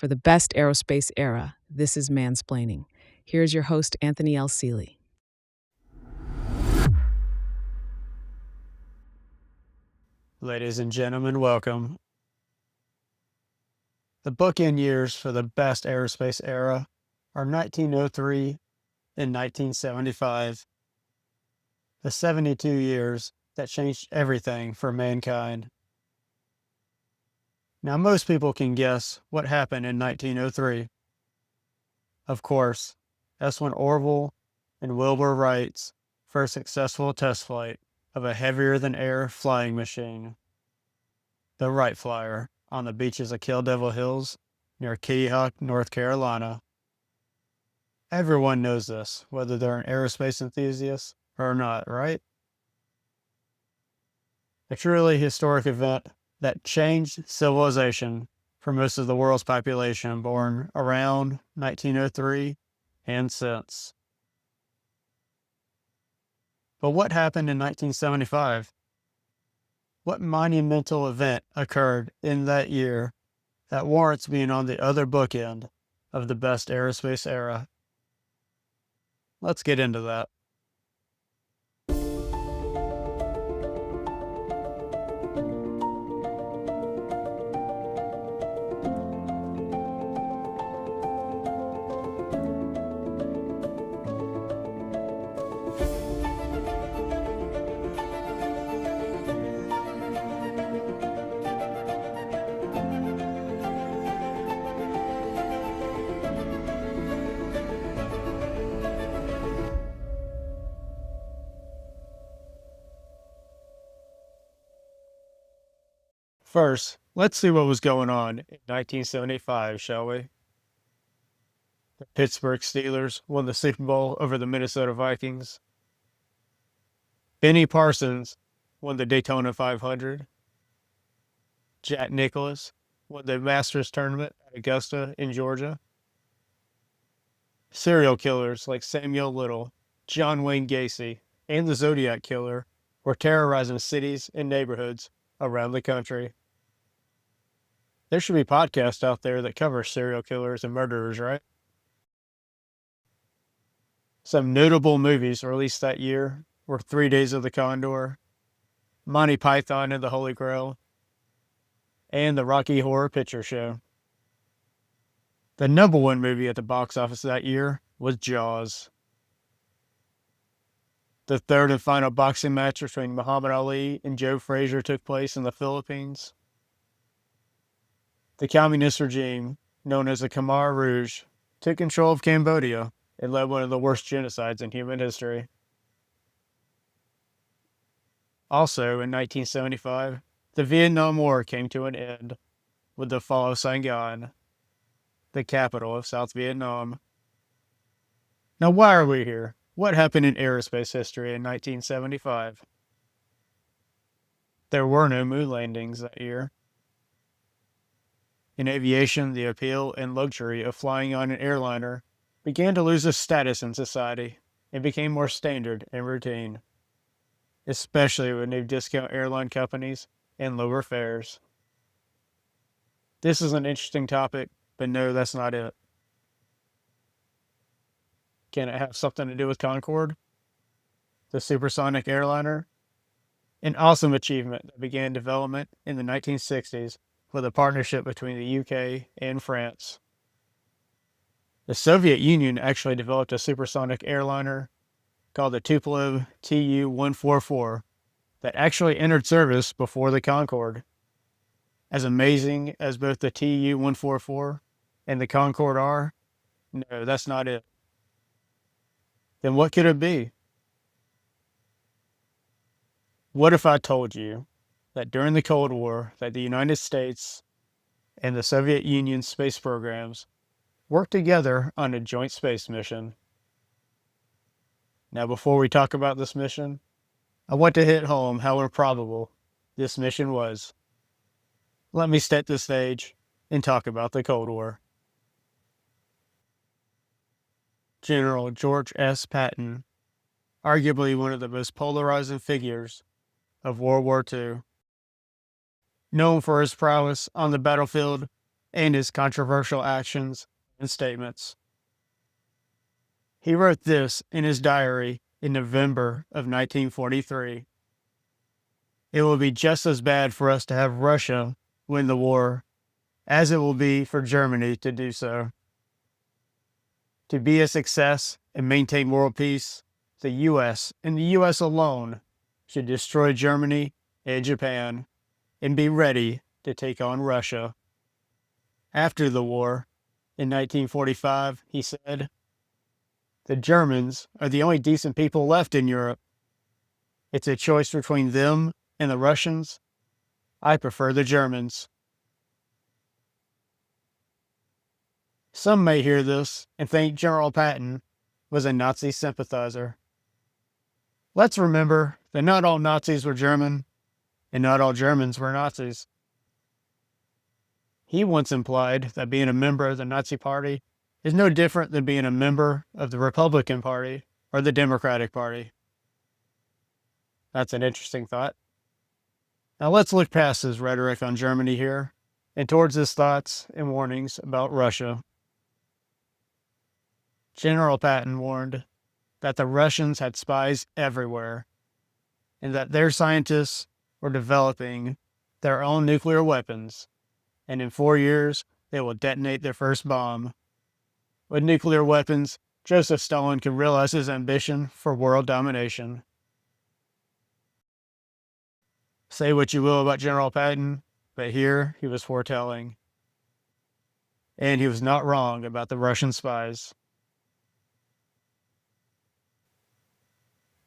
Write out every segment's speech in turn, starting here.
For the best aerospace era, this is Mansplaining. Here's your host, Anthony L. Seeley. Ladies and gentlemen, welcome. The bookend years for the best aerospace era are 1903 and 1975, the 72 years that changed everything for mankind. Now, most people can guess what happened in 1903. Of course, that's when Orville and Wilbur Wright's first successful test flight of a heavier-than-air flying machine, the Wright Flyer, on the beaches of Kill Devil Hills near Kitty Hawk, North Carolina. Everyone knows this, whether they're an aerospace enthusiast or not, right? A truly historic event that changed civilization for most of the world's population born around 1903 and since. But what happened in 1975? What monumental event occurred in that year that warrants being on the other bookend of the best aerospace era? Let's get into that. First, let's see what was going on in 1975, shall we? The Pittsburgh Steelers won the Super Bowl over the Minnesota Vikings. Benny Parsons won the Daytona 500. Jack Nicklaus won the Masters tournament at Augusta in Georgia. Serial killers like Samuel Little, John Wayne Gacy, and the Zodiac Killer were terrorizing cities and neighborhoods around the country. There should be podcasts out there that cover serial killers and murderers, right? Some notable movies released that year were 3 Days of the Condor, Monty Python and the Holy Grail, and the Rocky Horror Picture Show. The number one movie at the box office that year was Jaws. The third and final boxing match between Muhammad Ali and Joe Frazier took place in the Philippines. The communist regime, known as the Khmer Rouge, took control of Cambodia and led one of the worst genocides in human history. Also, in 1975, the Vietnam War came to an end with the fall of Saigon, the capital of South Vietnam. Now, why are we here? What happened in aerospace history in 1975? There were no moon landings that year. In aviation, the appeal and luxury of flying on an airliner began to lose its status in society and became more standard and routine, especially with new discount airline companies and lower fares. This is an interesting topic, but no, that's not it. Can it have something to do with Concorde, the supersonic airliner? An awesome achievement that began development in the 1960s with a partnership between the UK and France. The Soviet Union actually developed a supersonic airliner called the Tupolev Tu-144 that actually entered service before the Concorde. As amazing as both the Tu-144 and the Concorde are, no, that's not it. Then what could it be? What if I told you that during the Cold War that the United States and the Soviet Union's space programs worked together on a joint space mission? Now, before we talk about this mission, I want to hit home how improbable this mission was. Let me set the stage and talk about the Cold War. General George S. Patton, arguably one of the most polarizing figures of World War II, known for his prowess on the battlefield and his controversial actions and statements. He wrote this in his diary in November of 1943. It will be just as bad for us to have Russia win the war as it will be for Germany to do so. To be a success and maintain world peace, the U.S. and the U.S. alone should destroy Germany and Japan and be ready to take on Russia. After the war, in 1945, he said, "The Germans are the only decent people left in Europe. It's a choice between them and the Russians. I prefer the Germans." Some may hear this and think General Patton was a Nazi sympathizer. Let's remember that not all Nazis were German, and not all Germans were Nazis. He once implied that being a member of the Nazi Party is no different than being a member of the Republican Party or the Democratic Party. That's an interesting thought. Now let's look past his rhetoric on Germany here and towards his thoughts and warnings about Russia. General Patton warned that the Russians had spies everywhere and that their scientists were developing their own nuclear weapons, and in 4 years they will detonate their first bomb. With nuclear weapons, Joseph Stalin could realize his ambition for world domination. Say what you will about General Patton, but here he was foretelling. And he was not wrong about the Russian spies.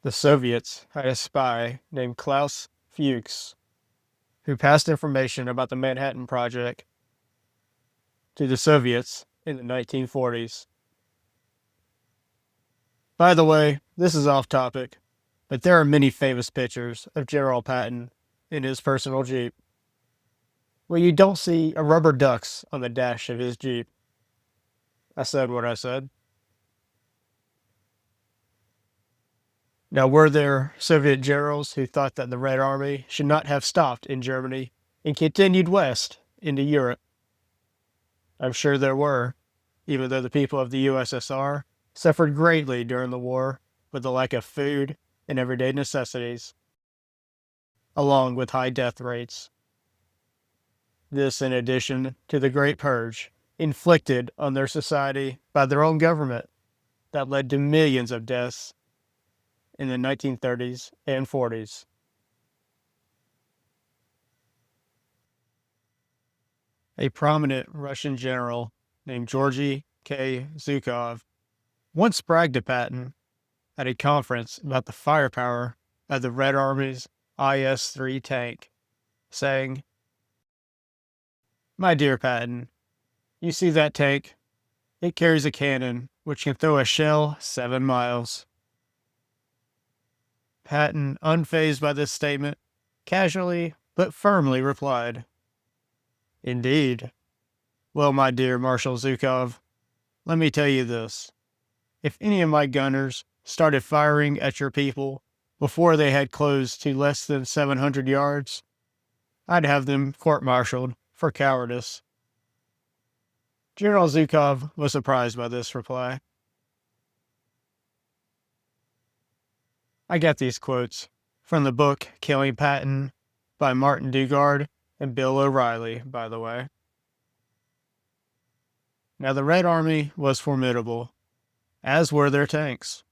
The Soviets had a spy named Klaus Fuchs, who passed information about the Manhattan Project to the Soviets in the 1940s. By the way, this is off topic, but there are many famous pictures of General Patton in his personal Jeep. Well, you don't see a rubber ducks on the dash of his Jeep. I said what I said. Now, were there Soviet generals who thought that the Red Army should not have stopped in Germany and continued west into Europe? I'm sure there were, even though the people of the USSR suffered greatly during the war with the lack of food and everyday necessities, along with high death rates. This in addition to the Great Purge inflicted on their society by their own government that led to millions of deaths in the 1930s and 40s. A prominent Russian general named Georgy K. Zhukov once bragged to Patton at a conference about the firepower of the Red Army's IS-3 tank, saying, "My dear Patton, you see that tank? It carries a cannon which can throw a shell 7 miles." Patton, unfazed by this statement, casually but firmly replied, "Indeed. Well, my dear Marshal Zhukov, let me tell you this. If any of my gunners started firing at your people before they had closed to less than 700 yards, I'd have them court-martialed for cowardice." General Zhukov was surprised by this reply. I got these quotes from the book Killing Patton by Martin Dugard and Bill O'Reilly, by the way. Now, the Red Army was formidable, as were their tanks.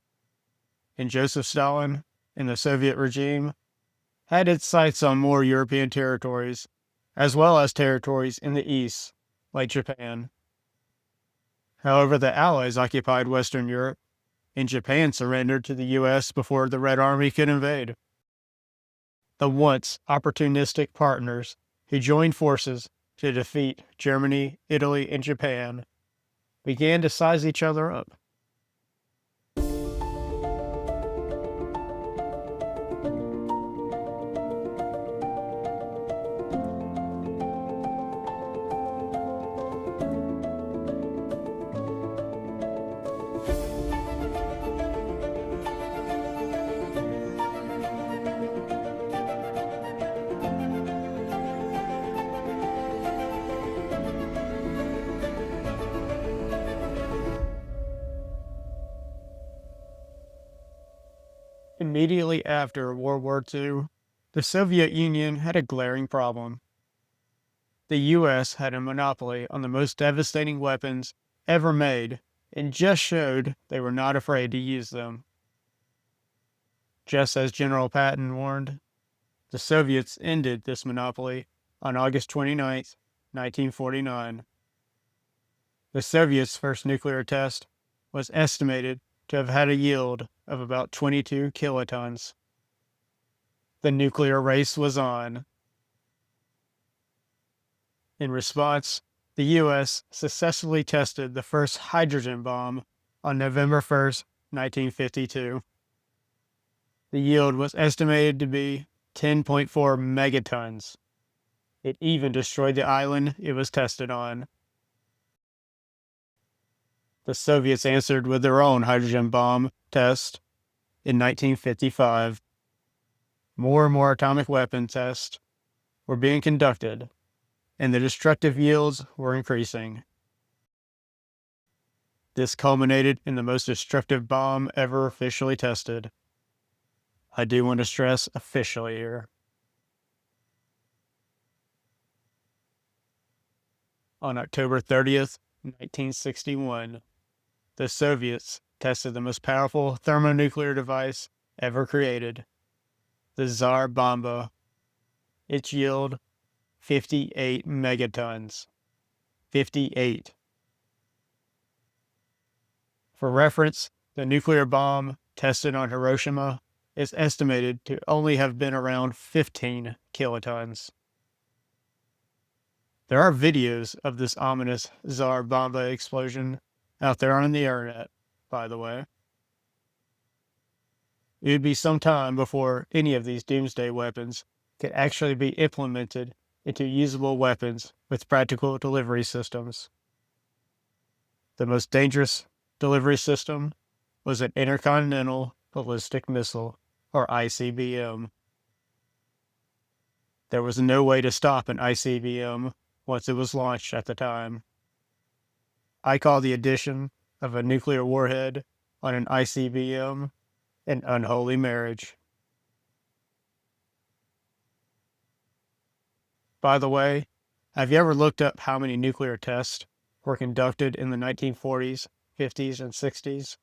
And Joseph Stalin and the Soviet regime had its sights on more European territories, as well as territories in the east, like Japan. However, the Allies occupied Western Europe, and Japan surrendered to the U.S. before the Red Army could invade. The once opportunistic partners who joined forces to defeat Germany, Italy, and Japan began to size each other up. Immediately after World War II, the Soviet Union had a glaring problem. The US had a monopoly on the most devastating weapons ever made and just showed they were not afraid to use them. Just as General Patton warned, the Soviets ended this monopoly on August 29, 1949. The Soviets' first nuclear test was estimated to have had a yield of about 22 kilotons. The nuclear race was on. In response, the U.S. successfully tested the first hydrogen bomb on November 1st, 1952. The yield was estimated to be 10.4 megatons. It even destroyed the island it was tested on. The Soviets answered with their own hydrogen bomb test in 1955. More and more atomic weapon tests were being conducted, and the destructive yields were increasing. This culminated in the most destructive bomb ever officially tested. I do want to stress officially here. On October 30th, 1961, the Soviets tested the most powerful thermonuclear device ever created, the Tsar Bomba. Its yield, 58 megatons. 58. For reference, the nuclear bomb tested on Hiroshima is estimated to only have been around 15 kilotons. There are videos of this ominous Tsar Bomba explosion out there on the internet, by the way. It would be some time before any of these doomsday weapons could actually be implemented into usable weapons with practical delivery systems. The most dangerous delivery system was an intercontinental ballistic missile, or ICBM. There was no way to stop an ICBM once it was launched at the time. I call the addition of a nuclear warhead on an ICBM an unholy marriage. By the way, have you ever looked up how many nuclear tests were conducted in the 1940s, 50s, and 60s?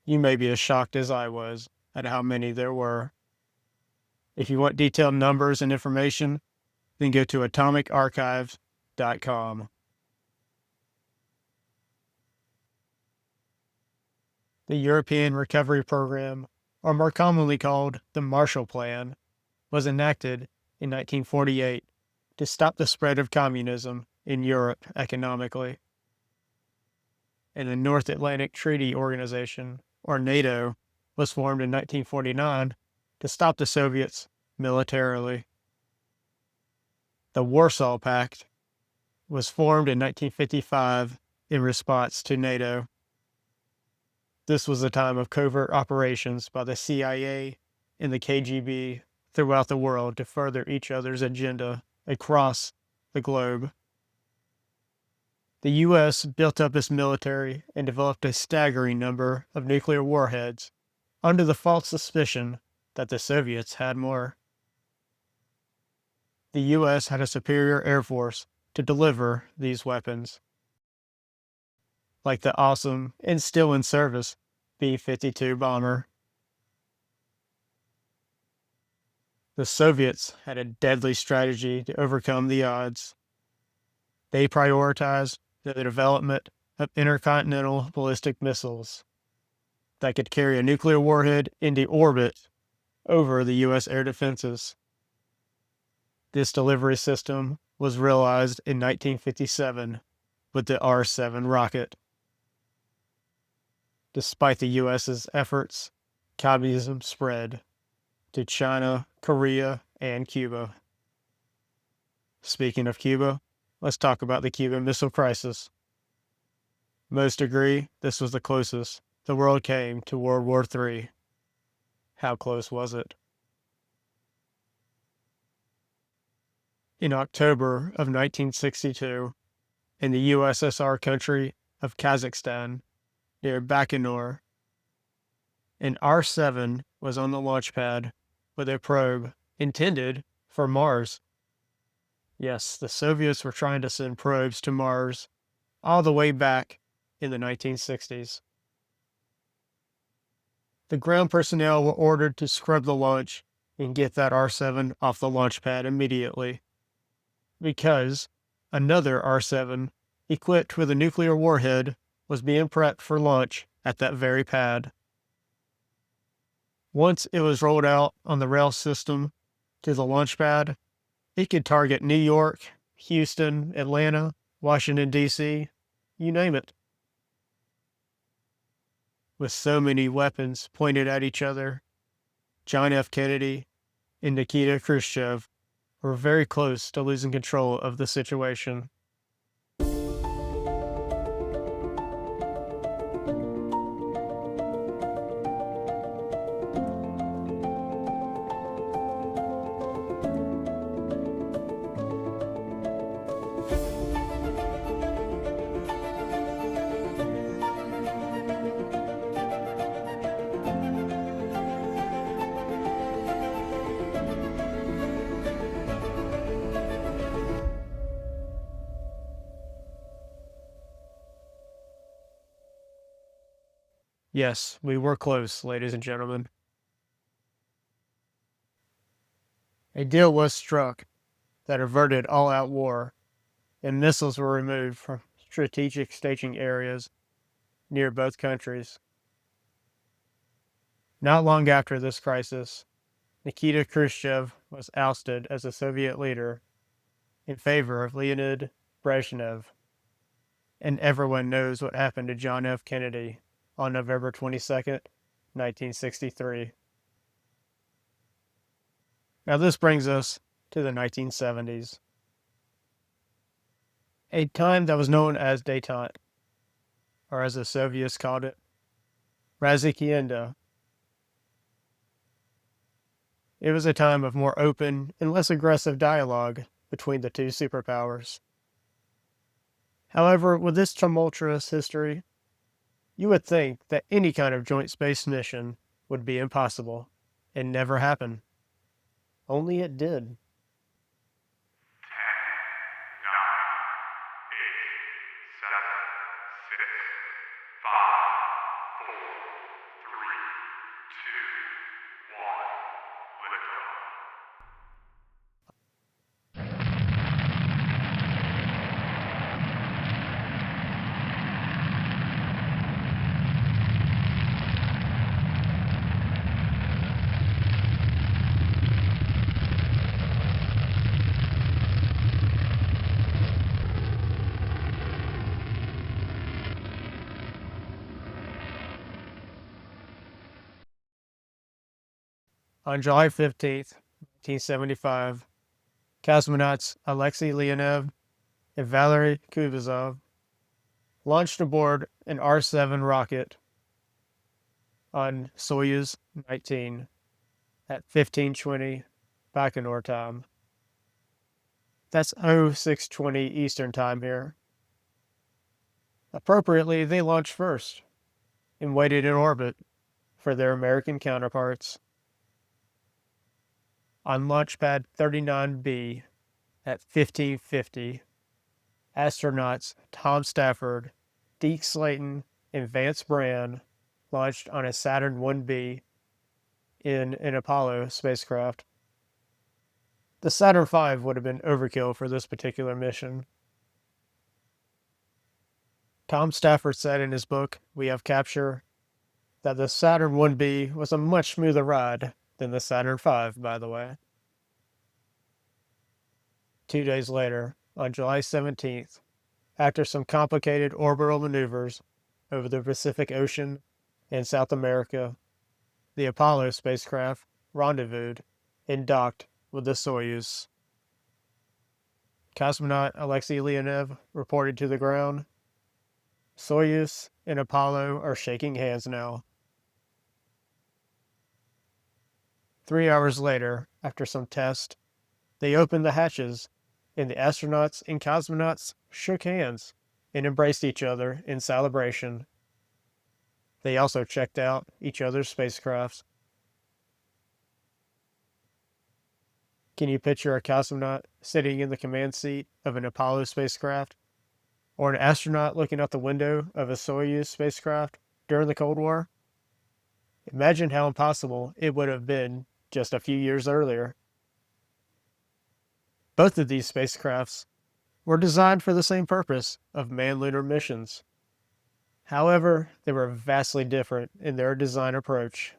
You may be as shocked as I was at how many there were. If you want detailed numbers and information, then go to atomicarchives.com. The European Recovery Program, or more commonly called the Marshall Plan, was enacted in 1948 to stop the spread of communism in Europe economically. And the North Atlantic Treaty Organization, or NATO, was formed in 1949 to stop the Soviets militarily. The Warsaw Pact was formed in 1955 in response to NATO. This was a time of covert operations by the CIA and the KGB throughout the world to further each other's agenda across the globe. The U.S. built up its military and developed a staggering number of nuclear warheads under the false suspicion that the Soviets had more. The U.S. had a superior air force to deliver these weapons, like the awesome and still in service B-52 bomber. The Soviets had a deadly strategy to overcome the odds. They prioritized the development of intercontinental ballistic missiles that could carry a nuclear warhead into orbit over the U.S. air defenses. This delivery system was realized in 1957 with the R-7 rocket. Despite the U.S.'s efforts, communism spread to China, Korea, and Cuba. Speaking of Cuba, let's talk about the Cuban Missile Crisis. Most agree this was the closest the world came to World War III. How close was it? In October of 1962, in the USSR country of Kazakhstan, near Baikonur, An R-7 was on the launch pad with a probe intended for Mars. Yes, the Soviets were trying to send probes to Mars all the way back in the 1960s. The ground personnel were ordered to scrub the launch and get that R-7 off the launch pad immediately, because another R-7, equipped with a nuclear warhead, was being prepped for launch at that very pad. Once it was rolled out on the rail system to the launch pad, it could target New York, Houston, Atlanta, Washington, D.C., you name it. With so many weapons pointed at each other, John F. Kennedy and Nikita Khrushchev were very close to losing control of the situation. Yes, we were close, ladies and gentlemen. A deal was struck that averted all-out war, and missiles were removed from strategic staging areas near both countries. Not long after this crisis, Nikita Khrushchev was ousted as a Soviet leader in favor of Leonid Brezhnev, and everyone knows what happened to John F. Kennedy on November 22nd, 1963. Now this brings us to the 1970s, a time that was known as détente, or as the Soviets called it, Razikienda. It was a time of more open and less aggressive dialogue between the two superpowers. However, with this tumultuous history, you would think that any kind of joint space mission would be impossible and never happen. Only it did. 10. On July 15th, 1975, cosmonauts Alexei Leonov and Valery Kutuzov launched aboard an R-7 rocket on Soyuz 19 at 15:20 Baikonur time. That's 0620 Eastern time here. Appropriately, they launched first and waited in orbit for their American counterparts. On Launch Pad 39B at 1550, astronauts Tom Stafford, Deke Slayton, and Vance Brand launched on a Saturn 1B in an Apollo spacecraft. The Saturn V would have been overkill for this particular mission. Tom Stafford said in his book, We Have Capture, that the Saturn 1B was a much smoother ride than the Saturn V, by the way. 2 days later, on July 17th, after some complicated orbital maneuvers over the Pacific Ocean and South America, the Apollo spacecraft rendezvoused and docked with the Soyuz. Cosmonaut Alexei Leonov reported to the ground, Soyuz and Apollo are shaking hands now. 3 hours later, after some tests, they opened the hatches, and the astronauts and cosmonauts shook hands and embraced each other in celebration. They also checked out each other's spacecrafts. Can you picture a cosmonaut sitting in the command seat of an Apollo spacecraft, or an astronaut looking out the window of a Soyuz spacecraft during the Cold War? Imagine how impossible it would have been just a few years earlier. Both of these spacecrafts were designed for the same purpose of manned lunar missions. However, they were vastly different in their design approach.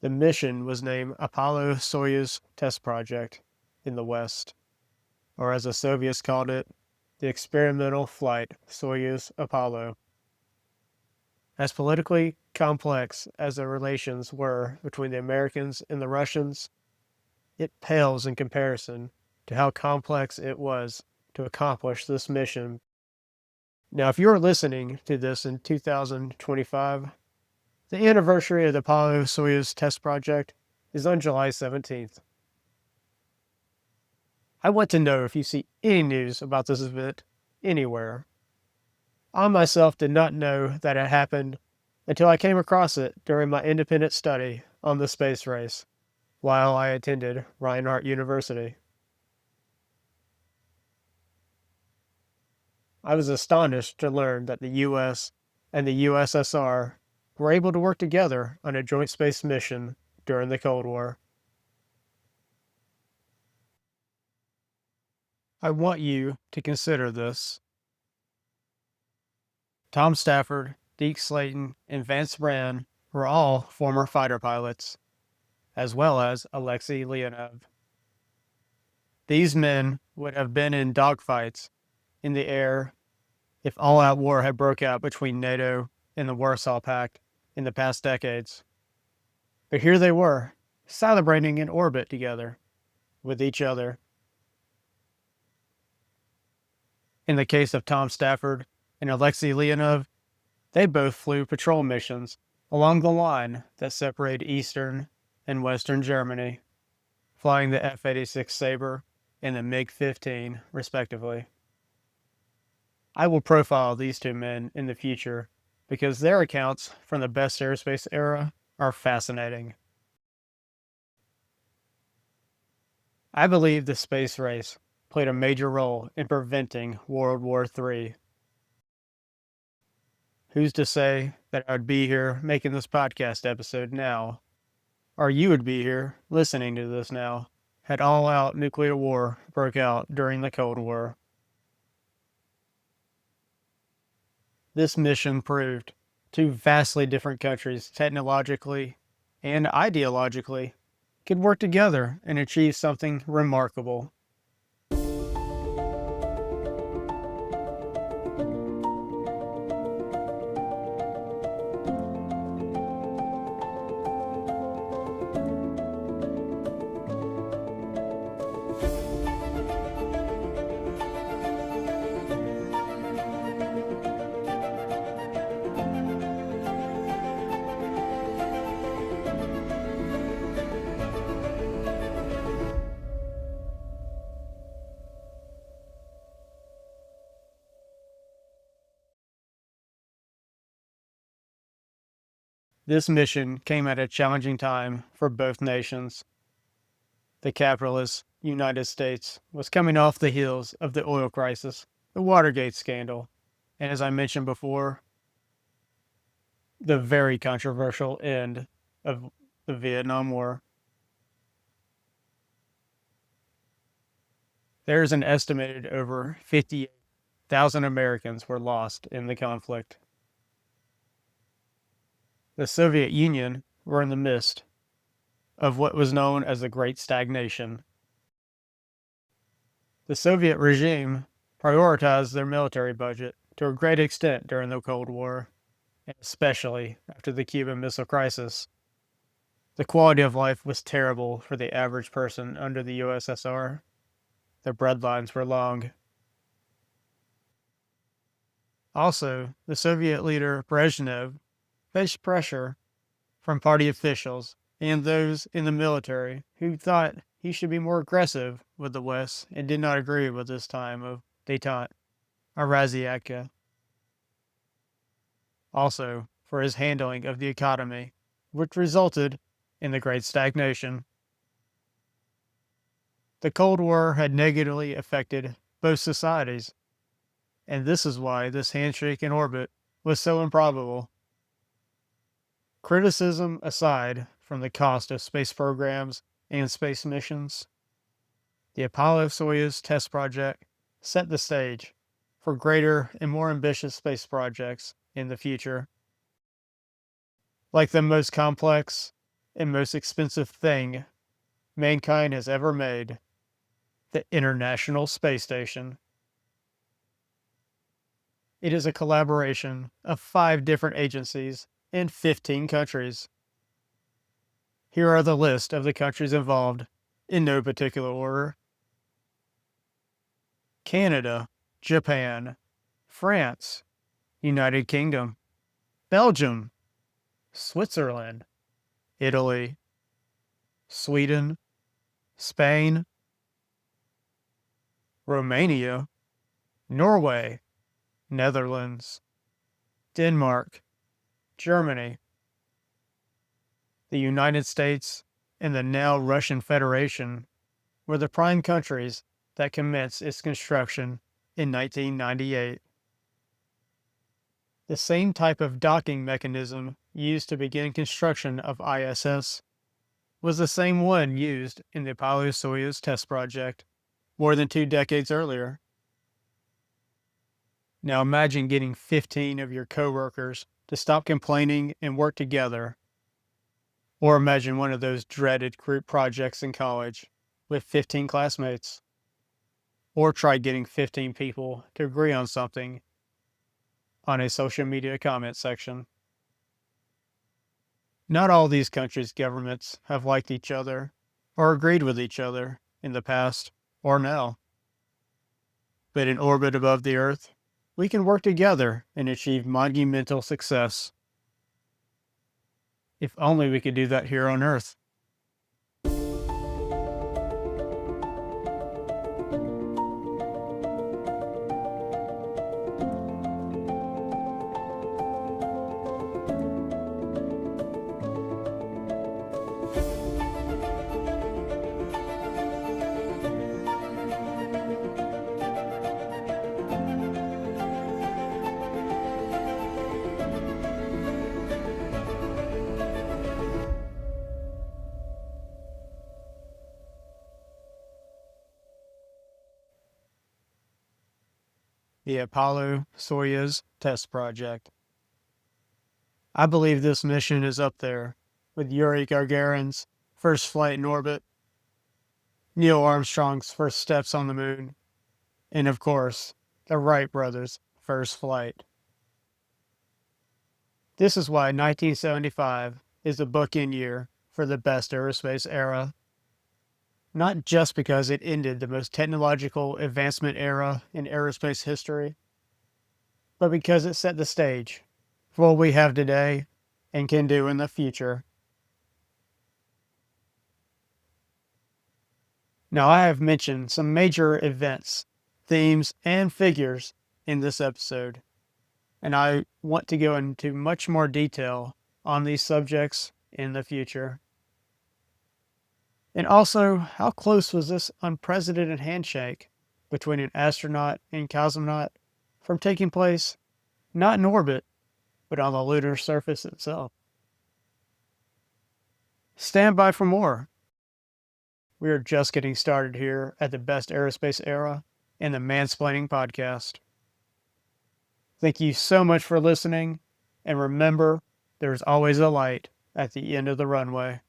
The mission was named Apollo-Soyuz Test Project in the West, or as the Soviets called it, the Experimental Flight Soyuz-Apollo. As politically complex as the relations were between the Americans and the Russians, it pales in comparison to how complex it was to accomplish this mission. Now, if you're listening to this in 2025, the anniversary of the Apollo-Soyuz test project is on July 17th. I want to know if you see any news about this event anywhere. I myself did not know that it happened until I came across it during my independent study on the space race while I attended Reinhardt University. I was astonished to learn that the US and the USSR were able to work together on a joint space mission during the Cold War. I want you to consider this. Tom Stafford, Deke Slayton, and Vance Brand were all former fighter pilots, as well as Alexei Leonov. These men would have been in dogfights in the air if all-out war had broke out between NATO and the Warsaw Pact in the past decades. But here they were, celebrating in orbit together, with each other. In the case of Tom Stafford and Alexei Leonov, they both flew patrol missions along the line that separated Eastern and Western Germany, flying the F-86 Sabre and the MiG-15, respectively. I will profile these two men in the future because their accounts from the best aerospace era are fascinating. I believe the space race played a major role in preventing World War III. Who's to say that I would be here making this podcast episode now, or you would be here listening to this now, had all-out nuclear war broke out during the Cold War? This mission proved two vastly different countries technologically and ideologically could work together and achieve something remarkable. This mission came at a challenging time for both nations. The capitalist United States was coming off the heels of the oil crisis, the Watergate scandal, and as I mentioned before, the very controversial end of the Vietnam War. There's an estimated over 50,000 Americans were lost in the conflict. The Soviet Union were in the midst of what was known as the Great Stagnation. The Soviet regime prioritized their military budget to a great extent during the Cold War, and especially after the Cuban Missile Crisis. The quality of life was terrible for the average person under the USSR. The breadlines were long. Also, the Soviet leader Brezhnev faced pressure from party officials and those in the military who thought he should be more aggressive with the West and did not agree with this time of détente or razziatka. also for his handling of the economy, which resulted in the Great Stagnation. The Cold War had negatively affected both societies, and this is why this handshake in orbit was so improbable. Criticism aside from the cost of space programs and space missions, the Apollo-Soyuz test project set the stage for greater and more ambitious space projects in the future. Like the most complex and most expensive thing mankind has ever made, the International Space Station. It is a collaboration of 5 different agencies in 15 countries. Here are the list of the countries involved, in no particular order: Canada, Japan, France, United Kingdom, Belgium, Switzerland, Italy, Sweden, Spain, Romania, Norway, Netherlands, Denmark, Germany, the United States, and the now Russian Federation were the prime countries that commenced its construction in 1998. The same type of docking mechanism used to begin construction of ISS was the same one used in the Apollo-Soyuz test project more than 2 decades earlier. Now imagine getting 15 of your coworkers to stop complaining and work together. Or imagine one of those dreaded group projects in college with 15 classmates. Or try getting 15 people to agree on something on a social media comment section. Not all these countries' governments have liked each other or agreed with each other in the past or now. But in orbit above the Earth, we can work together and achieve monumental success. If only we could do that here on Earth. The Apollo-Soyuz test project. I believe this mission is up there with Yuri Gagarin's first flight in orbit, Neil Armstrong's first steps on the moon, and of course, the Wright brothers' first flight. This is why 1975 is the bookend year for the best aerospace era. Not just because it ended the most technological advancement era in aerospace history, but because it set the stage for what we have today and can do in the future. Now, I have mentioned some major events, themes, and figures in this episode, and I want to go into much more detail on these subjects in the future. And also, how close was this unprecedented handshake between an astronaut and cosmonaut from taking place not in orbit, but on the lunar surface itself? Stand by for more. We are just getting started here at the Best Aerospace Era and the Mansplaining Podcast. Thank you so much for listening, and remember, there's always a light at the end of the runway.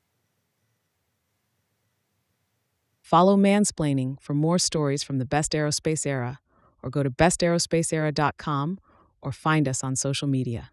Follow Mansplaining for more stories from the Best Aerospace Era, or go to bestaerospaceera.com or find us on social media.